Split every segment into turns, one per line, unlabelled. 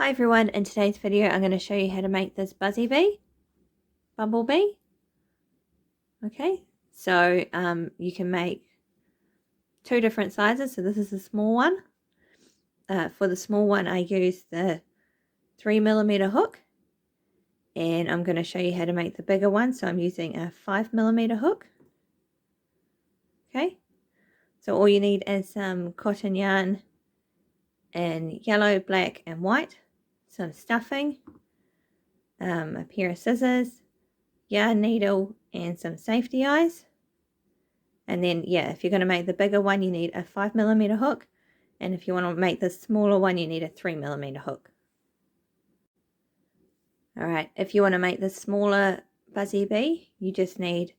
Hi everyone, in today's video I'm going to show you how to make this bumblebee. Okay, so you can make two different sizes. So this is the small one. For the small one I use the 3mm hook, and I'm going to show you how to make the bigger one. So I'm using a 5mm hook. Okay, so all you need is some cotton yarn in yellow, black and white, some stuffing, a pair of scissors, yarn needle and some safety eyes. And then if you're going to make the bigger one you need a 5mm hook, and if you want to make the smaller one you need a 3mm hook. Alright, if you want to make the smaller buzzy bee you just need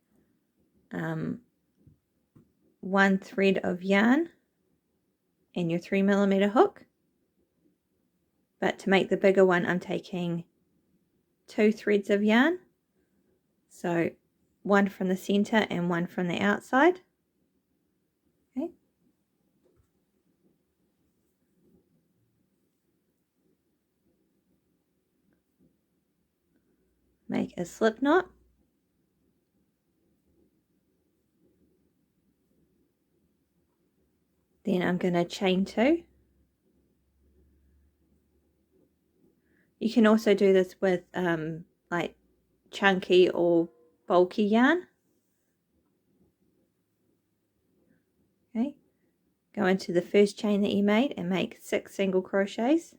one thread of yarn and your 3mm hook. But to make the bigger one I'm taking 2 threads of yarn, so one from the center and one from the outside. Okay. Make a slip knot. Then I'm going to chain 2. You can also do this with like chunky or bulky yarn. Okay, go into the first chain that you made and make 6 single crochets.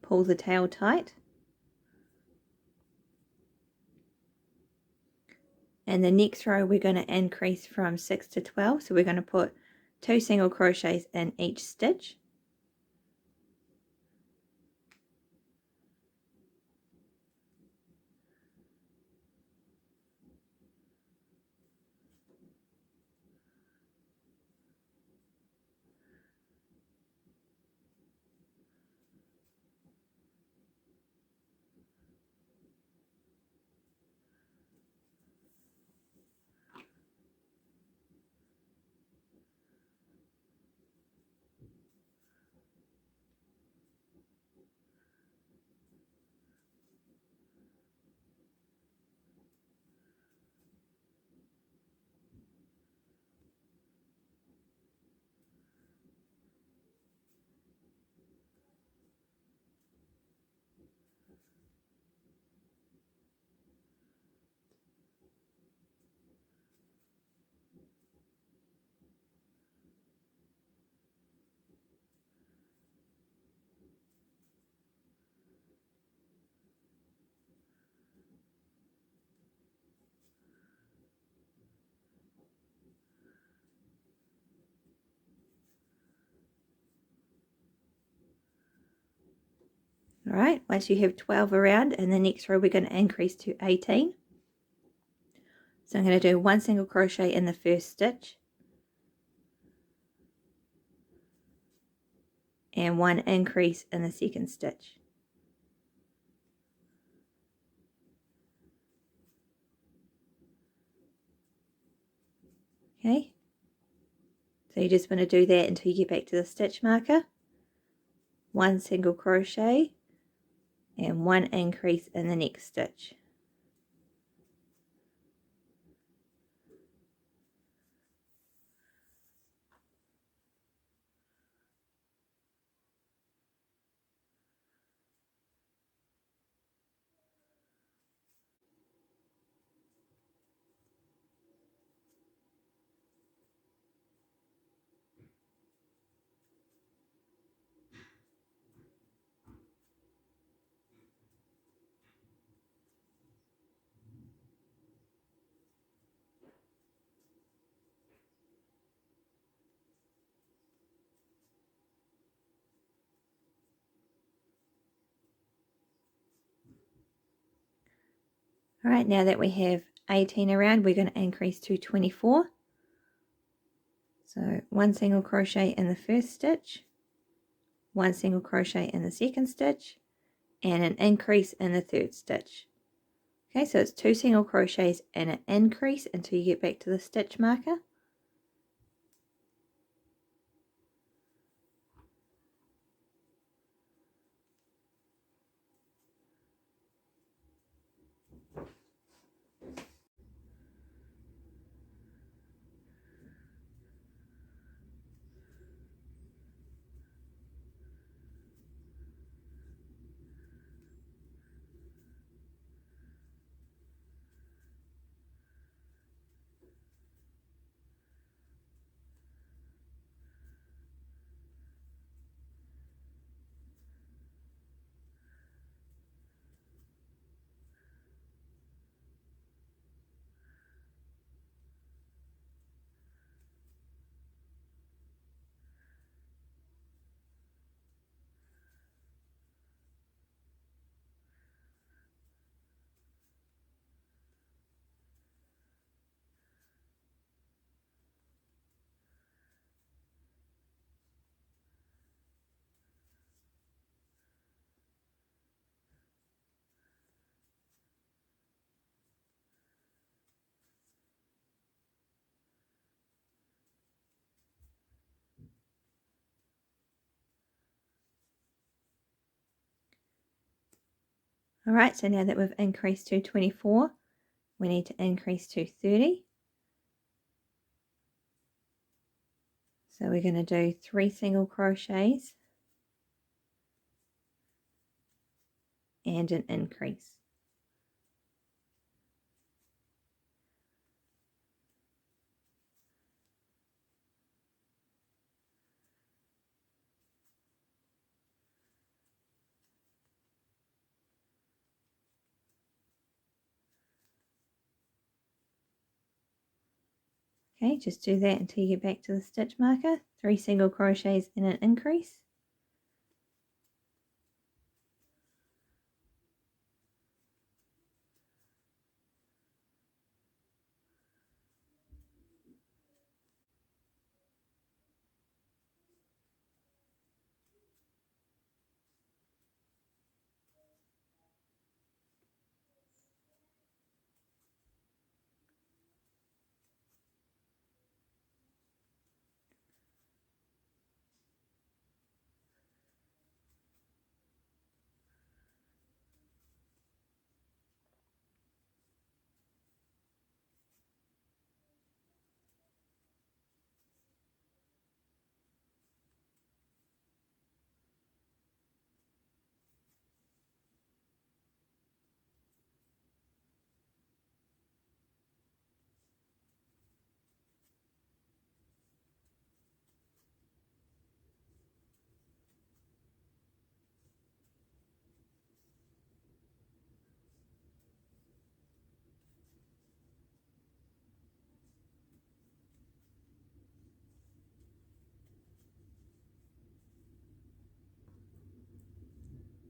Pull the tail tight. And the next row we're going to increase from 6 to 12, so we're going to put 2 single crochets in each stitch. Alright, once you have 12 around, in the next row we're going to increase to 18. So I'm going to do 1 single crochet in the first stitch and 1 increase in the second stitch. Okay, so you just want to do that until you get back to the stitch marker. 1 single crochet and 1 increase in the next stitch. Alright, now that we have 18 around, we're going to increase to 24. So 1 single crochet in the first stitch, 1 single crochet in the second stitch, and an increase in the third stitch. Okay, so it's 2 single crochets and an increase until you get back to the stitch marker. Alright, so now that we've increased to 24, we need to increase to 30. So we're going to do 3 single crochets and an increase. Okay, just do that until you get back to the stitch marker. 3 single crochets and an increase.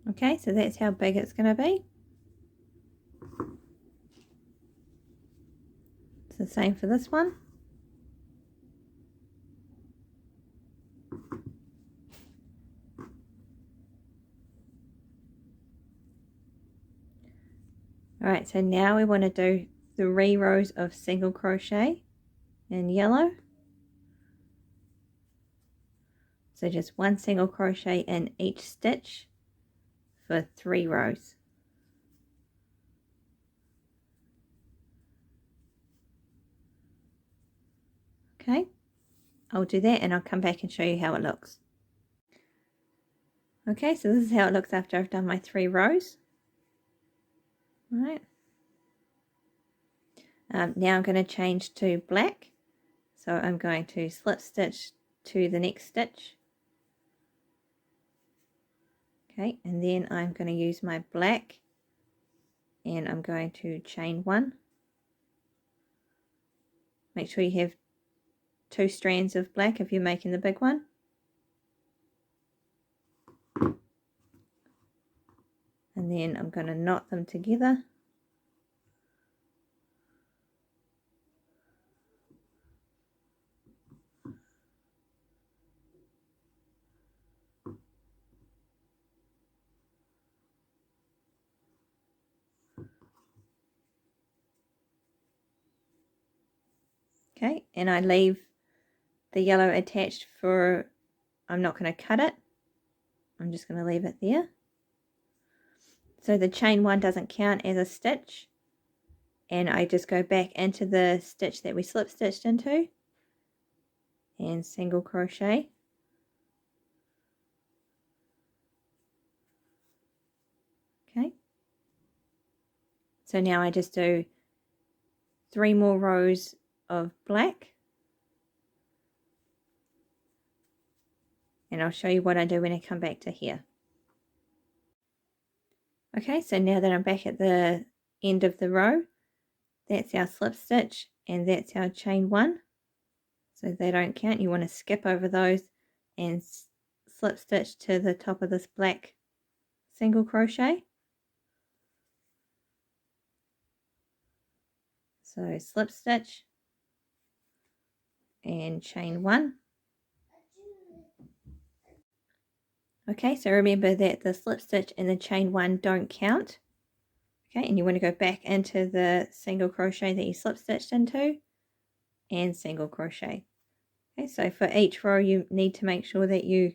Okay, so that's how big it's going to be. It's the same for this one. Alright, so now we want to do 3 rows of single crochet in yellow. So just 1 single crochet in each stitch for 3 rows. Okay, I'll do that and I'll come back and show you how it looks. Okay, so this is how it looks after I've done my 3 rows. All right. Now I'm going to change to black. So I'm going to slip stitch to the next stitch. Okay, and then I'm going to use my black and I'm going to chain 1. Make sure you have 2 strands of black if you're making the big one. And then I'm going to knot them together. Okay, and I leave the yellow attached for, I'm not going to cut it, I'm just going to leave it there. So the chain 1 doesn't count as a stitch, and I just go back into the stitch that we slip stitched into and single crochet. Okay, so now I just do 3 more rows of black, and I'll show you what I do when I come back to here. Okay, so now that I'm back at the end of the row, that's our slip stitch and that's our chain 1. So they don't count. You want to skip over those and slip stitch to the top of this black single crochet. So slip stitch and chain 1. Okay, so remember that the slip stitch and the chain 1 don't count. Okay, and you want to go back into the single crochet that you slip stitched into and single crochet. Okay, so for each row you need to make sure that you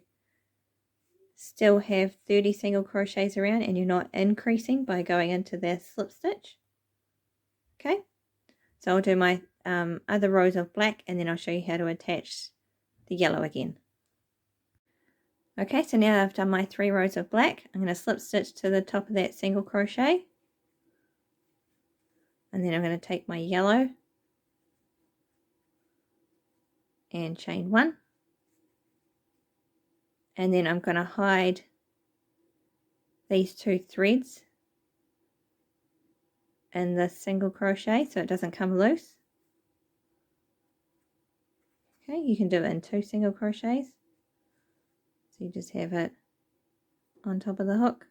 still have 30 single crochets around and you're not increasing by going into the slip stitch. Okay, so I'll do my other rows of black and then I'll show you how to attach the yellow again. Okay, so now I've done my 3 rows of black. I'm going to slip stitch to the top of that single crochet, and then I'm going to take my yellow and chain 1, and then I'm going to hide these 2 threads in the single crochet so it doesn't come loose. Okay, you can do it in 2 single crochets, so you just have it on top of the hook.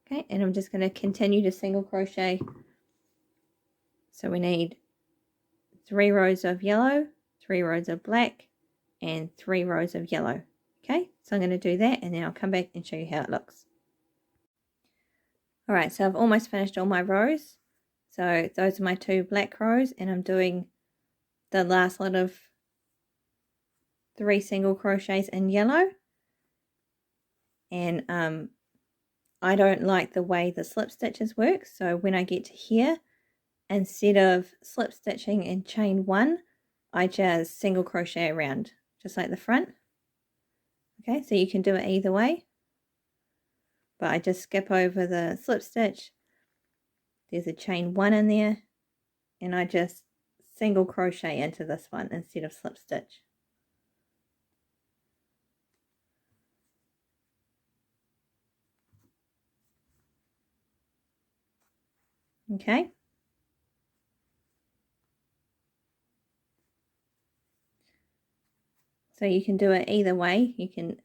Okay, and I'm just going to continue to single crochet. So we need 3 rows of yellow, 3 rows of black, and 3 rows of yellow. Okay, so I'm going to do that and then I'll come back and show you how it looks. Alright, so I've almost finished all my rows. So those are my 2 black rows, and I'm doing the last lot of 3 single crochets in yellow. And I don't like the way the slip stitches work, so when I get to here, instead of slip stitching and chain 1, I just single crochet around, just like the front. Okay, so you can do it either way, but I just skip over the slip stitch. There's a chain 1 in there, and I just single crochet into this one instead of slip stitch. Okay, so you can do it either way. You can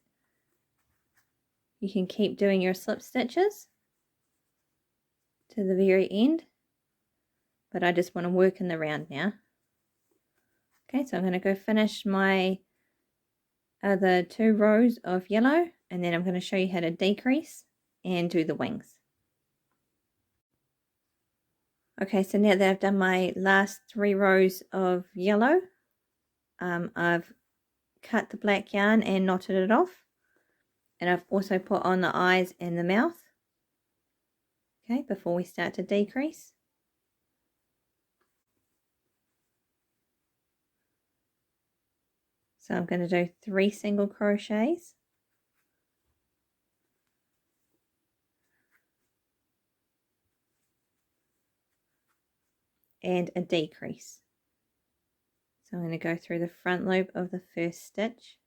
keep doing your slip stitches to the very end, but I just want to work in the round now. Okay, so I'm going to go finish my other 2 rows of yellow, and then I'm going to show you how to decrease and do the wings. Okay, so now that I've done my last 3 rows of yellow, I've cut the black yarn and knotted it off, and I've also put on the eyes and the mouth, okay, before we start to decrease. So I'm going to do 3 single crochets, and a decrease. So I'm going to go through the front loop of the first stitch,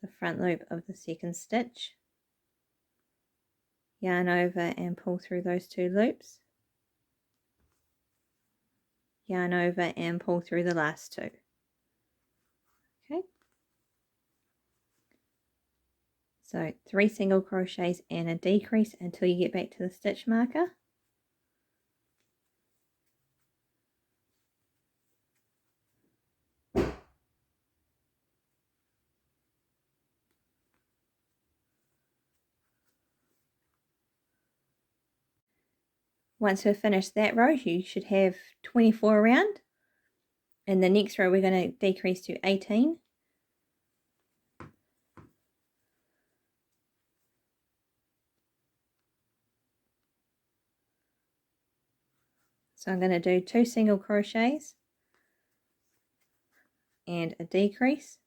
the front loop of the second stitch, yarn over and pull through those 2 loops, yarn over and pull through the last 2. Okay, so 3 single crochets and a decrease until you get back to the stitch marker. Once we've finished that row, you should have 24 around. In the next row, we're going to decrease to 18. So I'm going to do 2 single crochets and a decrease.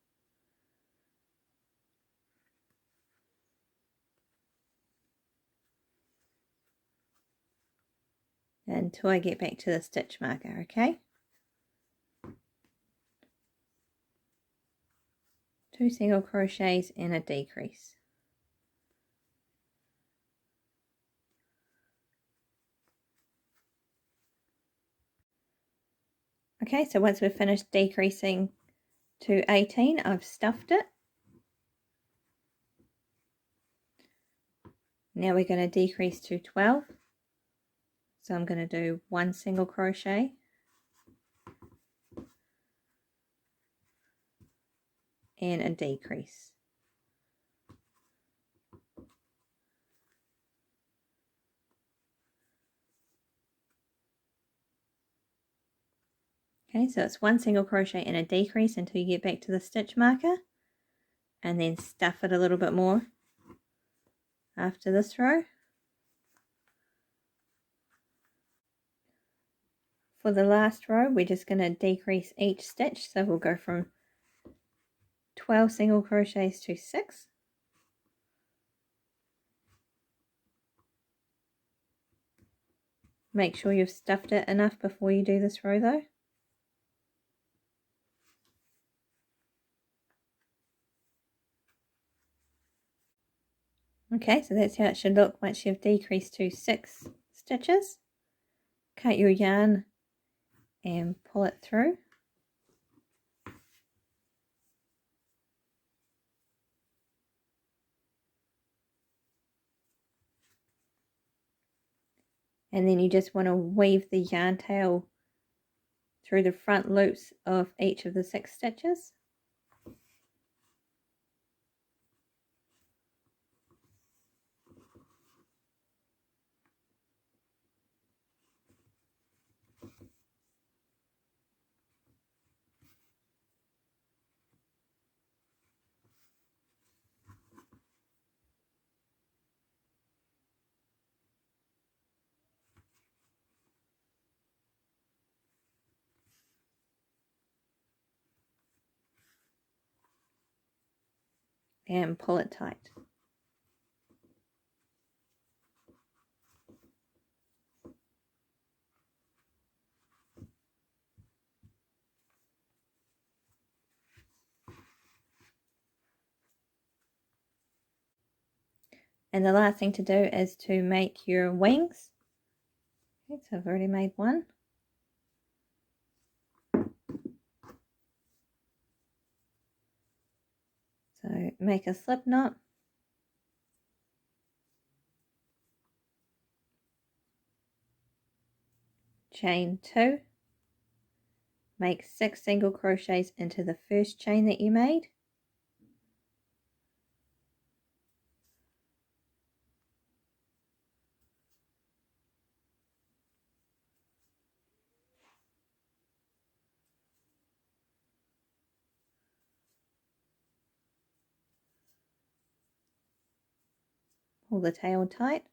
Until I get back to the stitch marker, okay? 2 single crochets and a decrease. Okay, so once we've finished decreasing to 18, I've stuffed it. Now we're going to decrease to 12. So I'm going to do 1 single crochet and a decrease. Okay, so it's 1 single crochet and a decrease until you get back to the stitch marker, and then stuff it a little bit more after this row. For the last row, we're just going to decrease each stitch, so we'll go from 12 single crochets to 6. Make sure you've stuffed it enough before you do this row though. Okay, so that's how it should look once you've decreased to 6 stitches. Cut your yarn and pull it through. And then you just want to weave the yarn tail through the front loops of each of the 6 stitches. And pull it tight. And the last thing to do is to make your wings. Okay, so I've already made one. So make a slip knot. Chain 2. Make 6 single crochets into the first chain that you made. Pull the tail tight.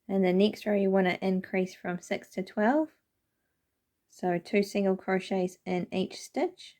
And the next row you want to increase from 6 to 12. So 2 single crochets in each stitch.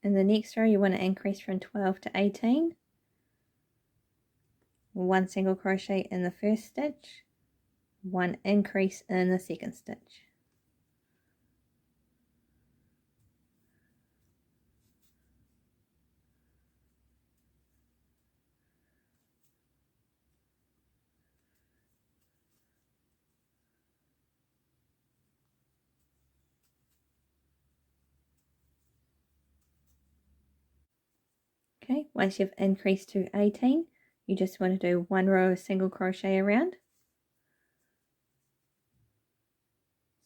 In the next row you want to increase from 12 to 18. 1 single crochet in the first stitch, 1 increase in the second stitch. Okay, once you've increased to 18, you just want to do 1 row of single crochet around.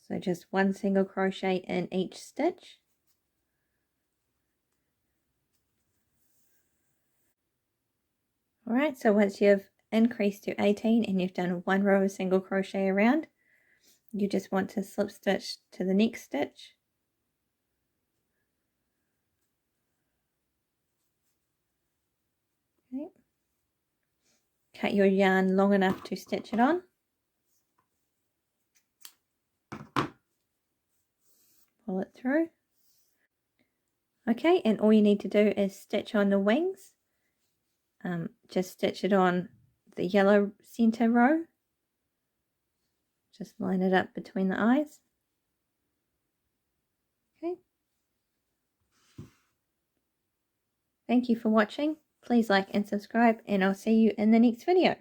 So just 1 single crochet in each stitch. Alright, so once you've increased to 18 and you've done 1 row of single crochet around, you just want to slip stitch to the next stitch. Okay. Cut your yarn long enough to stitch it on. Pull it through. Okay, and all you need to do is stitch on the wings. Just stitch it on the yellow center row. Just line it up between the eyes. Okay. Thank you for watching. Please like and subscribe, and I'll see you in the next video.